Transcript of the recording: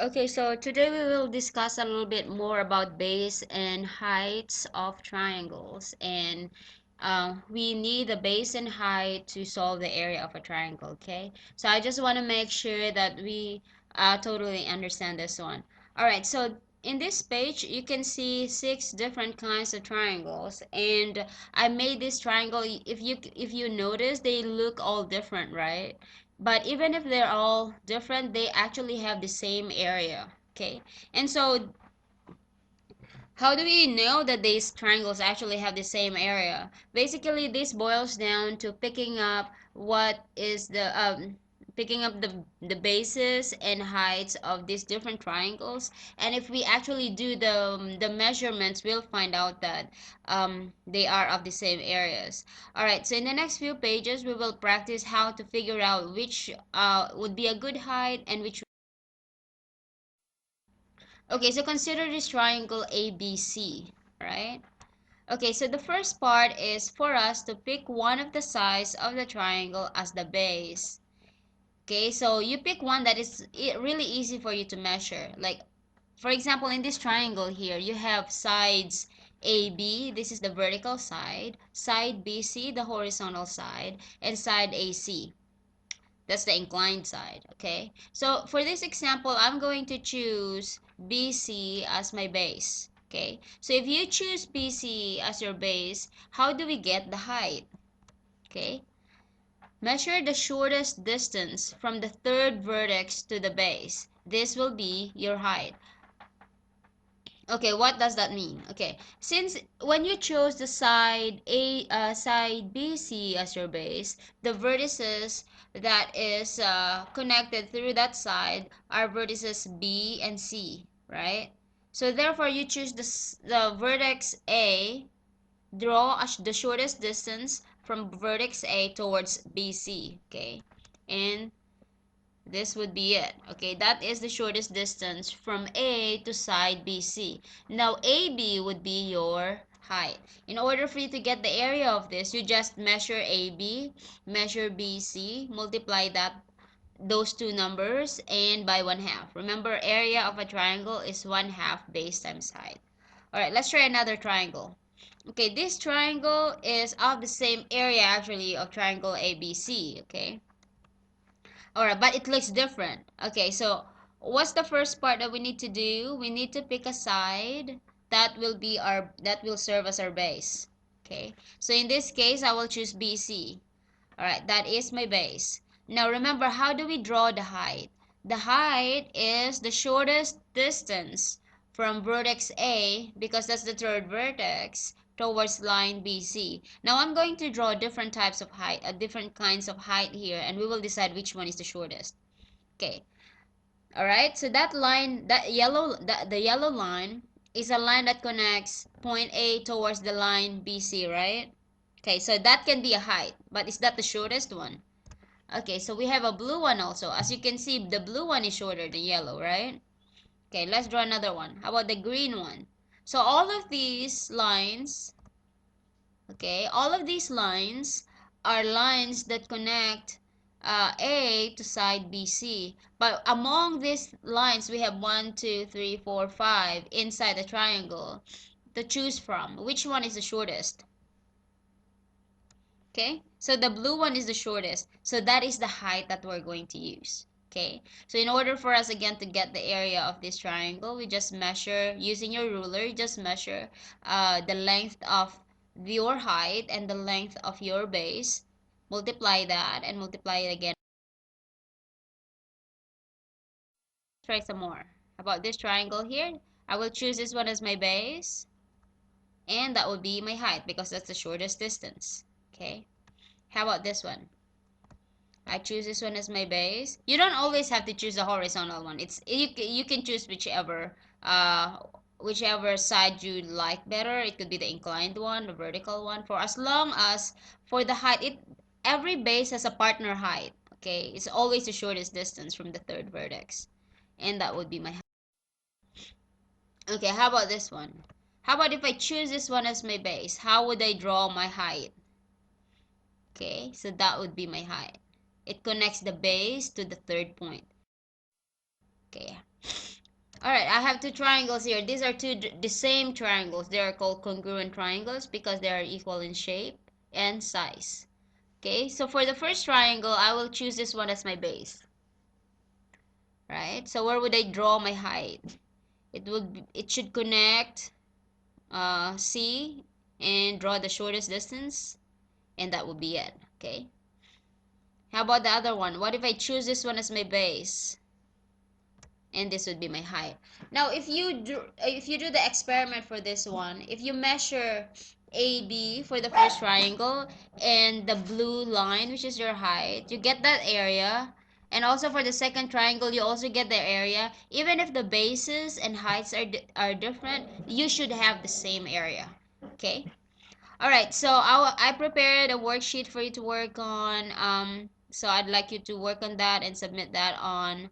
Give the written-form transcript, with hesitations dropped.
Okay, so today we will discuss a little bit more about base and heights of triangles. And we need the base and height to solve the area of a triangle, okay? So I just want to make sure that we totally understand this one. All right, so in this page, you can see 6 different kinds of triangles. And I made this triangle, if you notice, they look all different, right? But even if they're all different, they actually have the same area. Okay, and so how do we know that these triangles actually have the same area? Basically, this boils down to picking up the bases and heights of these different triangles. And if we actually do the measurements, we'll find out that they are of the same areas. All right, so in the next few pages, we will practice how to figure out which would be a good height and which. Okay, so consider this triangle ABC, right? Okay, so the first part is for us to pick one of the sides of the triangle as the base. Okay, so you pick one that is really easy for you to measure. Like, for example, in this triangle here, you have sides AB, this is the vertical side BC, the horizontal side, and side AC. That's the inclined side, okay? So for this example, I'm going to choose BC as my base, okay? So if you choose BC as your base, how do we get the height? Okay? Measure the shortest distance from the third vertex to the base. This will be your height. Okay, what does that mean? Okay, since when you chose the side BC as your base, the vertices that is connected through that side are vertices B and C, right? So therefore, you choose the vertex A, draw the shortest distance from vertex A towards BC, okay? And this would be it. Okay, that is the shortest distance from A to side BC. Now AB would be your height. In order for you to get the area of this, you just measure AB, measure BC, multiply those two numbers, and by 1/2. Remember, area of a triangle is 1/2 base times height. Alright, let's try another triangle. Okay, this triangle is of the same area actually of triangle ABC, okay? Alright, but it looks different. Okay, so what's the first part that we need to do? We need to pick a side that will serve as our base. Okay, so in this case, I will choose BC. Alright, that is my base. Now remember, how do we draw the height? The height is the shortest distance from vertex A, because that's the third vertex, towards line BC. Now I'm going to draw different types of height, different kinds of height here, and we will decide which one is the shortest. Okay. Alright, so that line, the yellow line is a line that connects point A towards the line BC, right? Okay, so that can be a height, but is that the shortest one? Okay, so we have a blue one also. As you can see, the blue one is shorter than yellow, right? Okay, let's draw another one. How about the green one? So all of these lines, okay, all of these lines are lines that connect A to side BC. But among these lines, we have 1, 2, 3, 4, 5 inside the triangle to choose from. Which one is the shortest? Okay, so the blue one is the shortest, so that is the height that we're going to use. Okay, so in order for us again to get the area of this triangle, we just measure using your ruler. You just measure the length of your height and the length of your base, multiply that and multiply it again. Try some more about this triangle here. I will choose this one as my base, and that will be my height because that's the shortest distance. Okay, how about this one? I choose this one as my base. You don't always have to choose the horizontal one. You can choose whichever side you like better. It could be the inclined one, the vertical one. For as long as for the height, every base has a partner height. Okay, it's always the shortest distance from the third vertex, and that would be my height. Okay, how about this one? How about if I choose this one as my base? How would I draw my height? Okay, so that would be my height. It connects the base to the third point. Okay. Alright, I have two triangles here. These are the same triangles. They are called congruent triangles because they are equal in shape and size. Okay, so for the first triangle, I will choose this one as my base. Right? So where would I draw my height? It should connect C and draw the shortest distance, and that would be it. Okay. How about the other one? What if I choose this one as my base? And this would be my height. Now if you do the experiment for this one, if you measure AB for the first triangle and the blue line, which is your height, you get that area. And also for the second triangle, you also get the area. Even if the bases and heights are different, you should have the same area. Okay. All right, so I prepared a worksheet for you to work on. So I'd like you to work on that and submit that on